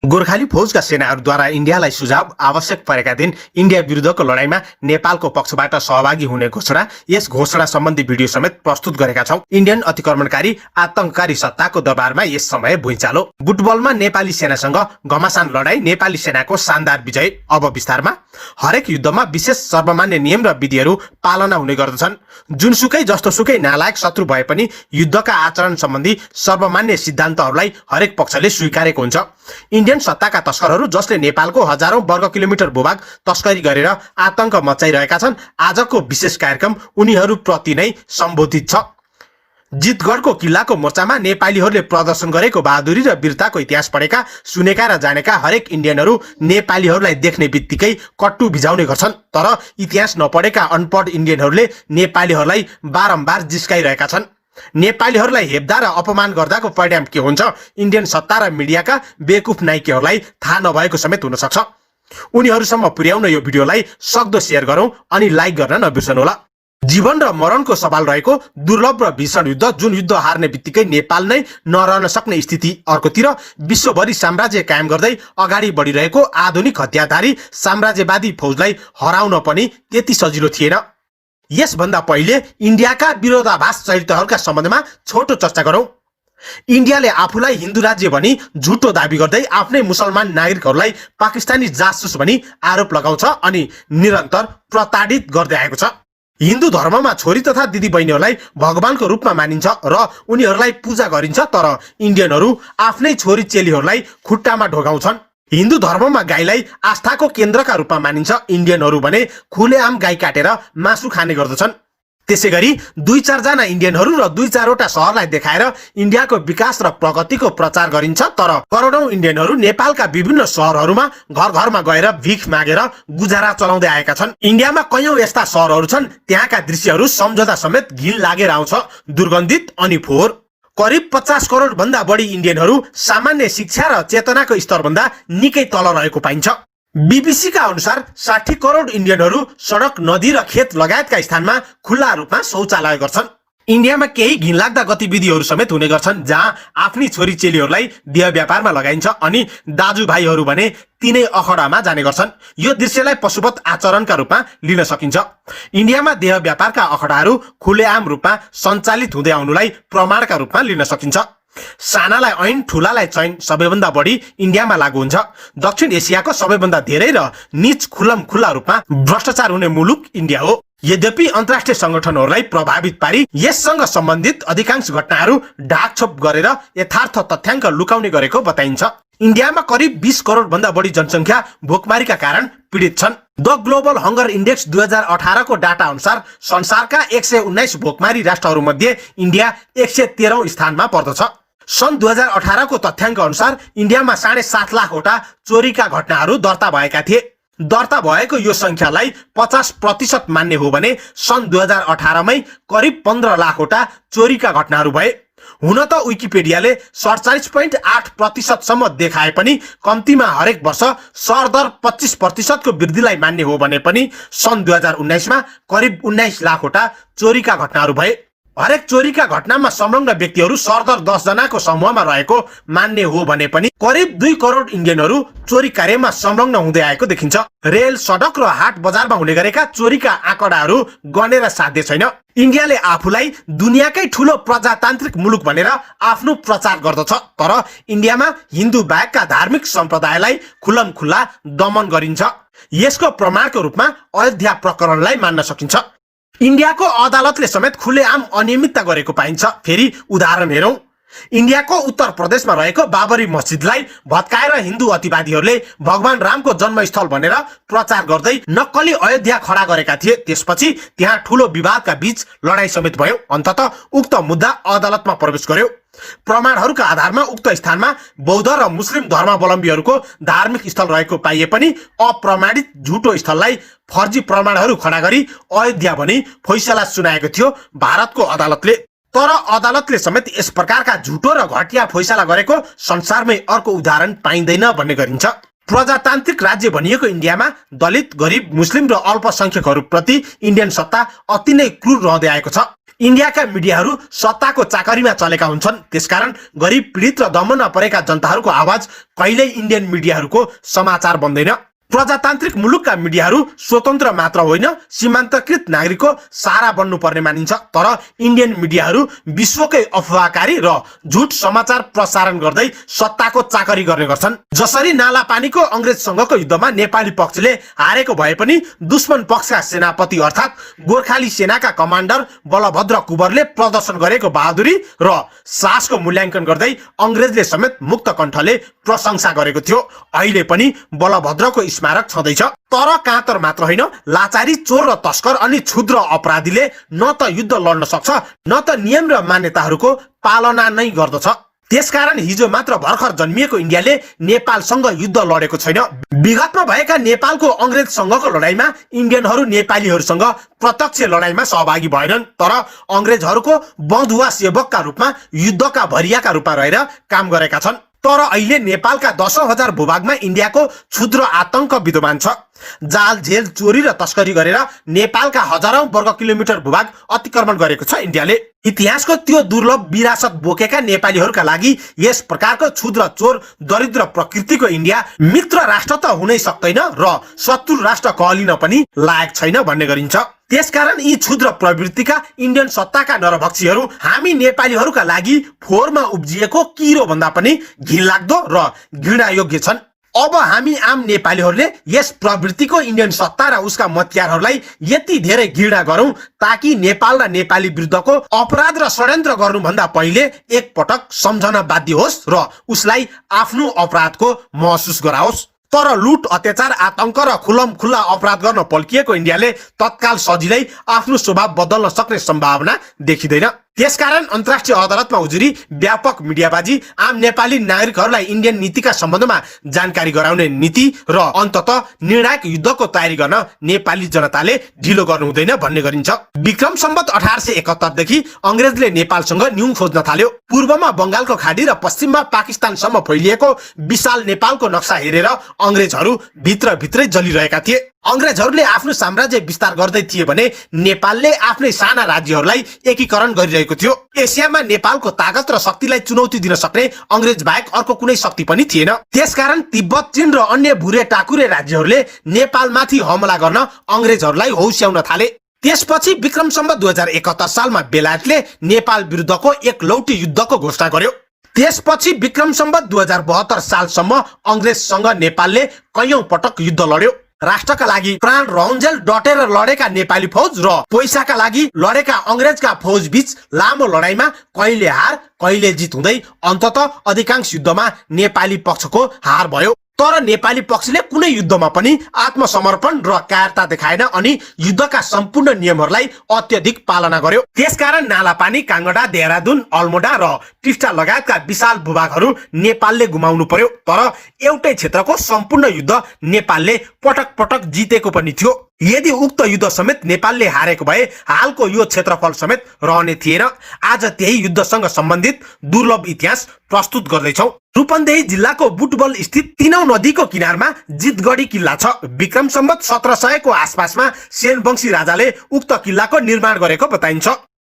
गोर्खाली फौजका सेनाहरूद्वारा इन्डियालाई सुझाव आवश्यक परेका दिन इन्डिया विरुद्धको लडाईँमा नेपालको पक्षबाट सहभागी हुने घोषणा, यस घोषणा सम्बन्धी भिडियो समेत प्रस्तुत गरेका छौं। इन्डियन अतिक्रमणकारी आतंककारी सत्ताको दरबारमा यस समय भुइँचालो। बुटबलमा नेपाली सेनासँग घमासान लडाई, नेपाली सेनाको शानदार विजय। अब विस्तारमा। हरेक युद्धमा विशेष सर्वमान्य नियम र विधिहरू पालना हुने गर्दछन्। जुनसुकै जस्तोसुकै नालायक शत्रु भए पनि युद्धका आचरण सम्बन्धी सर्वमान्य सिद्धान्तहरूलाई हरेक पक्षले स्वीकारेको हुन्छ। इन्डियन सत्ताका तस्करहरू जसले नेपालको हजारौं वर्ग किलोमिटर भूभाग तस्करी गरेर आतंक मचाइरहेका छन्, आजको विशेष कार्यक्रम उनीहरूप्रति नै सम्बोधित छ। जितगढको किल्लाको मोर्चामा नेपालीहरूले प्रदर्शन गरेको बहादुरी र वीरताको इतिहास पढेका, सुनेका र जानेका हरेक इन्डियनहरू नेपालीहरूलाई देख्ने बित्तिकै कट्टु भिजाउने गर्छन्। तर इतिहास नपढेका अनपढ इन्डियनहरूले नेपालीहरूलाई बारम्बार जिस्काइरहेका छन्। नेपालीहरूलाई हेप्दा र अपमान गर्दाको परिणाम के हुन्छ, इन्डियन सत्ता र मिडियाका बेकुफ नाइकेहरूलाई थाहा नभएको समेत हुन सक्छ। उनीहरूसम्म पुर्याउन यो भिडियोलाई सक्दो शेयर गरौं अनि लाइक गर्न नबिर्सनुहोला। जीवन र मरणको सवाल रहेको दुर्लभ र भीषण युद्ध, जुन युद्ध हार्ने बित्तिकै नेपाल नै नरहन सक्ने स्थिति, अर्कोतिर विश्वभरि साम्राज्य कायम गर्दै अगाडि बढिरहेको आधुनिक हतियारधारी साम्राज्यवादी फौजलाई हराउन पनि त्यति सजिलो थिएन। यसभन्दा पहिले इन्डियाका विरोधाभास चरित्रहरूका सम्बन्धमा छोटो चर्चा गरौं। इन्डियाले आफूलाई हिन्दू राज्य भनी झुटो दाबी गर्दै आफ्नै मुसलमान नागरिकहरूलाई पाकिस्तानी जासुस भनी आरोप लगाउँछ अनि निरन्तर प्रताडित गर्दै आएको छ। हिन्दू धर्ममा छोरी तथा दिदी बहिनीहरूलाई भगवानको रूपमा मानिन्छ र उनीहरूलाई पूजा गरिन्छ, तर इन्डियनहरू आफ्नै छोरी चेलीहरूलाई खुट्टामा ढोगाउँछन्। हिन्दू धर्ममा गाईलाई आस्थाको केन्द्रका रूपमा मानिन्छ, इन्डियनहरू भने खुलेआम गाई काटेर मासु खाने गर्दछन्। त्यसैगरी 2-4 जना इन्डियनहरू र 2-4 शहरलाई देखाएर इन्डियाको विकास र प्रगतिको प्रचार गरिन्छ, तर करोडौं इन्डियनहरू नेपालका विभिन्न शहरहरूमा घर घरमा गएर भिख मागेर गुजारा चलाउँदै आएका छन्। इन्डियामा कैयौं यस्ता शहरहरू छन्, त्यहाँका दृश्यहरू सम्झदा समेत घिन लागेर आउँछ, दुर्गन्धित अनि फोहोर। करिब 50 करोड भन्दा बढी इन्डियनहरू सामान्य शिक्षा र चेतनाको स्तरभन्दा निकै तल रहेको पाइन्छ। बीबीसी का अनुसार 60 करोड इन्डियनहरू सडक, नदी र खेत लगायतका स्थानमा खुल्ला रूपमा शौचालय गर्छन्। इन्डियामा केही घिनलाग्दा गतिविधिहरू समेत हुने गर्छन्, जहाँ आफ्नी छोरी चेलीहरूलाई देह व्यापारमा लगाइन्छ अनि दाजुभाइहरू भने तिनै अखडामा जाने गर्छन्। यो दृश्यलाई पशुवत आचरणका रूपमा लिन सकिन्छ। इन्डियामा देह व्यापारका अखडाहरू खुलेआम रूपमा सञ्चालित हुँदै आउनुलाई प्रमाणका रूपमा लिन सकिन्छ। सानालाई ऐन, ठूलालाई चैन सबैभन्दा बढी इन्डियामा लागू हुन्छ। दक्षिण एसियाको सबैभन्दा धेरै र नीच खुल्लम खुल्ला रूपमा भ्रष्टाचार हुने मुलुक इन्डिया हो। यद्यपि अन्तर्राष्ट्रिय संगठनहरूलाई प्रभावित पारी यससँग सम्बन्धित अधिकांश घटनाहरू ढाकछोप गरेर यथार्थ तथ्याङ्क लुकाउने गरेको बताइन्छ। इन्डियामा करिब 20 करोड भन्दा बढी जनसङ्ख्या भोकमारीका कारण पीडित छन्। द ग्लोबल हंगर इन्डेक्स 2018 को डाटा अनुसार संसारका 119 भोकमारी राष्ट्रहरूमध्ये इन्डिया 113औं स्थानमा पर्दछ। सन् 2018 को तथ्याङ्क अनुसार इन्डियामा 7.5 लाखवटा चोरीका घटनाहरू दर्ता भएका थिए। दर्ता भएको यो संख्यालाई 50% मान्ने हो भने सन् 2018 मै करिब 15 लाखवटा चोरीका घटनाहरू भए। हुन त विकिपीडियाले 47.8% सम्म देखाए पनि कम्तीमा हरेक वर्ष सरदर 25% को वृद्धिलाई मान्ने हो भने पनि सन् 2019 मा करिब 19 लाखवटा चोरीका घटनाहरू भए। हरेक चोरीका घटनामा संलग्न व्यक्तिहरू सरदर 10 जनाको समूहमा रहेको मान्ने हो भने पनि करिब 2 करोड इन्डियनहरू चोरी कार्यमा संलग्न हुँदै आएको देखिन्छ। रेल, सडक र हाट बजारमा हुने गरेका चोरीका आँकडाहरू गनेर साध्य छैन। इन्डियाले आफूलाई दुनियाकै ठूलो प्रजातान्त्रिक मुलुक भनेर आफ्नो प्रचार गर्दछ, तर इन्डियामा हिन्दू बाहेकका धार्मिक सम्प्रदायलाई खुल्लमखुल्ला दमन गरिन्छ। यसको प्रमाणको रूपमा अयोध्या प्रकरणलाई मान्न सकिन्छ। इन्डियाको अदालतले समेत खुलेआम अनियमितता गरेको पाइन्छ। फेरि उदाहरण हेरौं। इन्डियाको उत्तर प्रदेशमा रहेको बाबरी मस्जिदलाई भत्काएर हिन्दू अतिवादीहरूले भगवान रामको जन्मस्थल भनेर प्रचार गर्दै नक्कली अयोध्या खडा गरेका थिए। त्यसपछि त्यहाँ ठूलो विवादका बीच लडाई समेत भयो। अन्ततः उक्त मुद्दा अदालतमा प्रवेश गर्यो। प्रमाणहरूका आधारमा उक्त स्थानमा बौद्ध र मुस्लिम धर्मावलम्बीहरूको धार्मिक स्थल रहेको पाइए पनि अप्रमाणित झुटो स्थललाई फर्जी प्रमाणहरू खडा गरी अयोध्या भनी फैसला सुनाएको थियो भारतको अदालतले। तर अदालतले समेत यस प्रकारका झुटो र घटिया फैसला गरेको संसारमै अर्को उदाहरण पाइँदैन भन्ने गरिन्छ। प्रजातान्त्रिक राज्य भनिएको इन्डियामा दलित, गरिब, मुस्लिम र अल्पसंख्यकहरूप्रति इन्डियन सत्ता अति नै क्रूर रहँदै आएको छ। इन्डियाका मिडियाहरू सत्ताको चाकरीमा चलेका हुन्छन्। त्यसकारण गरिब पीडित र दमनमा परेका जनताहरूको आवाज कहिल्यै इन्डियन मिडियाहरूको समाचार बन्दैन। प्रजातान्त्रिक मुलुकका मिडियाहरू स्वतन्त्र मात्र होइन, सीमान्तकृत नागरिकको सारा बन्नुपर्ने मानिन्छ। तर इन्डियन मिडियाहरू विश्वकै अफवाहकारी र झुट समाचार प्रसारण गर्दै सत्ताको चाकरी गर्ने गर्छन्। जसरी नालापानीको अंग्रेजसँगको युद्धमा नेपाली पक्षले हारेको भए पनि दुश्मन पक्षका सेनापति अर्थात् गोर्खाली सेनाका कमान्डर बलभद्र कुँवरले प्रदर्शन गरेको बहादुरी र साहसको मूल्याङ्कन गर्दै अंग्रेजले समेत मुक्त कण्ठले प्रशंसा गरेको थियो। अहिले पनि बलभद्रको स्मारक छँदैछ। तर काँतर मात्र होइन, लाचारी, चोर र तस्कर अनि क्षुद्र अपराधीले न त युद्ध लड्न सक्छ न त नियम र मान्यताहरूको पालना नै गर्दछ। त्यसकारण हिजो मात्र भर्खर जन्मिएको इन्डियाले नेपालसँग युद्ध लडेको छैन। विगतमा भएका नेपालको अंग्रेजसँगको लडाईँमा इन्डियनहरू नेपालीहरूसँग प्रत्यक्ष लडाईँमा सहभागी भएनन्, तर अंग्रेजहरूको बन्धुवा सेवकका रूपमा युद्धका भरियाका रूपमा रहेर काम गरेका छन्। तर अहिले नेपालका 10,000 भूभागमा इन्डियाको क्षुद्र आतंक विद्यमान छ। जाल, झेल, चोरी र तस्करी गरेर नेपालका हजारौं वर्ग किलोमिटर भूभाग अतिक्रमण गरेको छ इन्डियाले। इतिहासको त्यो दुर्लभ विरासत बोकेका नेपालीहरूका लागि यस प्रकारको क्षुद्र, चोर, दरिद्र प्रकृतिको इन्डिया मित्र राष्ट्र त हुनै सक्दैन र शत्रु राष्ट्र कहलिन पनि लायक छैन भन्ने गरिन्छ। त्यसकारण यी क्षुद्र प्रवृत्तिका इन्डियन सत्ताका नरभक्षीहरू हामी नेपालीहरूका लागि फोहोरमा उब्जिएको किरो भन्दा पनि घिनलाग्दो र घृणायोग्य छन्। अब हामी आम नेपालीहरूले यस प्रवृत्तिको इन्डियन सत्ता र उसका मतियारहरूलाई यति धेरै घृणा गरौं ताकि नेपाल र नेपाली विरुद्धको अपराध र षड्यन्त्र गर्नुभन्दा पहिले एक पटक सम्झन बाध्य होस् र उसलाई आफ्नो अपराधको महसुस गराओस्। तर लुट, अत्याचार, आतंक र खुल्लम खुल्ला अपराध गर्न पल्किएको इन्डियाले तत्काल सजिलै आफ्नो स्वभाव बदल्न सक्ने सम्भावना देखिँदैन। त्यसकारण अन्तर्राष्ट्रिय अदालतमा उजुरी, व्यापक मिडियाबाजी, आम नेपाली नागरिकहरूलाई इन्डियन नीतिका सम्बन्धमा जानकारी गराउने नीति र अन्ततः निर्णायक युद्धको तयारी गर्न नेपाली जनताले ढिलो गर्नु हुँदैन भन्ने गरिन्छ। विक्रम सम्वत 1871 देखि अंग्रेजले नेपालसँग न्युङ खोज्न थाल्यो। पूर्वमा बंगालको खाडी र पश्चिममा पाकिस्तानसम्म फैलिएको विशाल नेपालको नक्सा हेरेर अंग्रेजहरू भित्रभित्रै जलिरहेका थिए। अंग्रेजहरूले आफ्नो साम्राज्य विस्तार गर्दै थिए भने नेपालले आफ्नै साना राज्यहरूलाई एकीकरण गरिरहेको थियो। एसियामा नेपालको ताकत र शक्तिलाई चुनौती दिन सक्ने अंग्रेज बाहेक अर्को कुनै शक्ति पनि थिएन। त्यसकारण तिब्बत, चीन र अन्य भुरे टाकुरे राज्यहरूले नेपालमाथि हमला गर्न अंग्रेजहरूलाई हौस्याउन थाले। त्यसपछि विक्रम सम्वत 2071 सालमा बेलायतले नेपाल विरुद्धको एकलौटी युद्धको घोषणा गर्यो। त्यसपछि विक्रम सम्वत 2072 सालसम्म अंग्रेजसँग नेपालले कैयौं पटक युद्ध लड्यो। राष्ट्रका लागि प्राण रहन्जेल डटेर लडेका नेपाली फौज र पैसाका लागि लडेका अंग्रेजका फौज बीच लामो लडाईँमा कहिले हार कहिले जित हुँदै अन्ततः अधिकांश युद्धमा नेपाली पक्षको हार भयो। तर नेपाली पक्षले कुनै युद्धमा पनि आत्मसमर्पण र कायरता देखाएन अनि युद्धका सम्पूर्ण नियमहरूलाई अत्यधिक पालना गर्यो। त्यसकारण नालापानी, काङ्गडा, देहरादुन, अल्मोडा र टिस्टा लगायतका विशाल भूभागहरू नेपालले गुमाउनु पर्यो। तर एउटै क्षेत्रको सम्पूर्ण युद्ध नेपालले पटक पटक जितेको पनि थियो। यदि उक्त युद्ध समेत नेपालले हारेको भए हालको यो क्षेत्रफल समेत रहने थिएन। आज त्यही युद्धसँग सम्बन्धित दुर्लभ इतिहास प्रस्तुत गर्दैछौ। रूपन्देही जिल्लाको बुटबल स्थित तीनौं नदीको किनारमा जितगढी किल्ला छ। विक्रम सम्वत 1700 को आसपासमा सेन वंशी राजाले उक्त किल्लाको निर्माण गरेको बताइन्छ।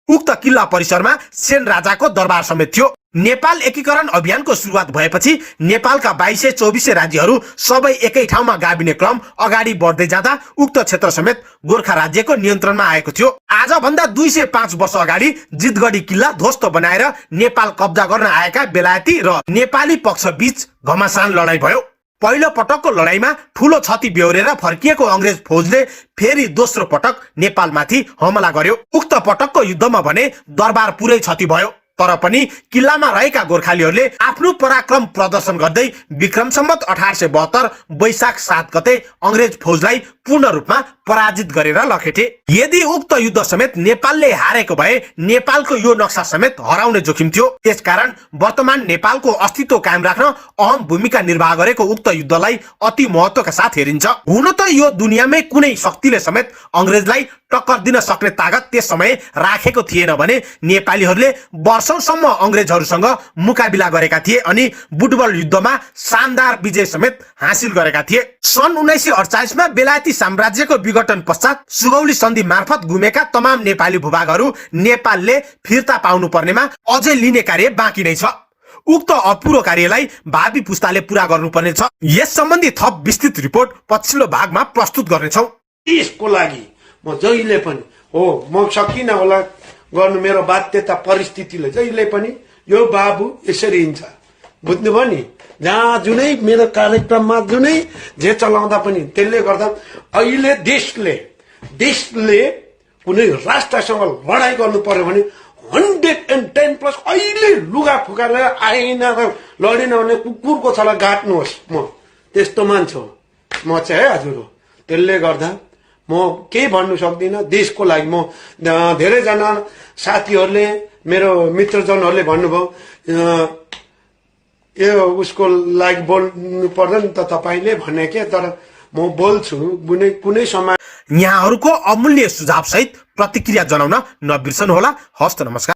उक्त किल्ला परिसरमा सेन राजाको दरबार समेत थियो। नेपाल एकीकरण अभियानको सुरुवात भएपछि नेपालका 2224 राज्यहरू सबै एकै ठाउँमा गाभिने क्रम अगाडि बढ्दै जाँदा उक्त क्षेत्र समेत गोर्खा राज्यको नियन्त्रणमा आएको थियो। आज भन्दा 205 वर्ष अगाडि जितगढी किल्ला ध्वस्त बनाएर नेपाल कब्जा गर्न आएका बेलायती र नेपाली पक्ष बीच घमासान लडाईँ भयो। पहिलो पटकको लडाईँमा ठूलो क्षति बेहोरेर फर्किएको अंग्रेज फौजले फेरि दोस्रो पटक नेपालमाथि हमला गर्यो। उक्त पटकको युद्धमा भने दरबार पुरै क्षति भयो। तर पनि किल्लामा रहेका गोर्खालीहरूले आफ्नो पराक्रम प्रदर्शन गर्दै विक्रम सम्वत 1872 वैशाख 7 गते अंग्रेज फौजलाई पूर्ण रूपमा पराजित गरेर लखेटे। यदि उक्त युद्ध समेत नेपालले हारेको भए नेपालको यो नक्सा समेत हराउने जोखिम थियो। त्यसकारण वर्तमान नेपालको अस्तित्व कायम राख्न अहम भूमिका निर्वाह गरेको उक्त युद्धलाई अति महत्वका साथ हेरिन्छ। हुन त यो दुनियाँमै कुनै शक्तिले समेत अंग्रेजलाई टक्कर दिन सक्ने ताकत त्यस समय राखेको थिएन भने नेपालीहरूले वर्षौंसम्म अंग्रेजहरूसँग मुकाबिला गरेका थिए अनि बुटबल युद्धमा शानदार विजय समेत हासिल गरेका थिए। सन् 1948 मा बेलायती साम्राज्यको विघटन पश्चात सुगौली सन्धि मार्फत गुमेका तमाम नेपाली भूभागहरू नेपालले फिर्ता पाउनु पर्नेमा अझै लिने कार्य बाँकी नै छ। उक्त अपुरो कार्यलाई भावी पुस्ताले पूरा गर्नुपर्ने छ। यस सम्बन्धी थप विस्तृत रिपोर्ट पछिल्लो भागमा प्रस्तुत गर्नेछौँ। यसको लागि म जहिले पनि म सकिनँ होला गर्नु, मेरो बाध्यता परिस्थितिले जहिले पनि यो बाबु यसरी हिँड्छ, बुझ्नुभयो नि। जहाँ जुनै मेरो कार्यक्रममा जुनै जे चलाउँदा पनि त्यसले गर्दा अहिले देशले कुनै राष्ट्रसँग लडाई गर्नु पर्यो भने 110+ अहिले लुगा फुकालेर आइन लडिन भने कुकुरको छला गाट्नुहोस्। म त्यस्तो मान्छे हो म चाहिँ है हजुर हो। त्यसले गर्दा म केही भन्नु सक्दिनँ। देशको लागि म धेरैजना साथीहरूले मेरो मित्रजनहरूले भन्नुभयो यो उसको लागि बोल्नु पर्दैन त तपाईँले भने के, तर म बोल्छु कुनै समय। यहाँहरूको अमूल्य सुझाव सहित प्रतिक्रिया जनाउन नबिर्सनुहोला। हस्त नमस्कार।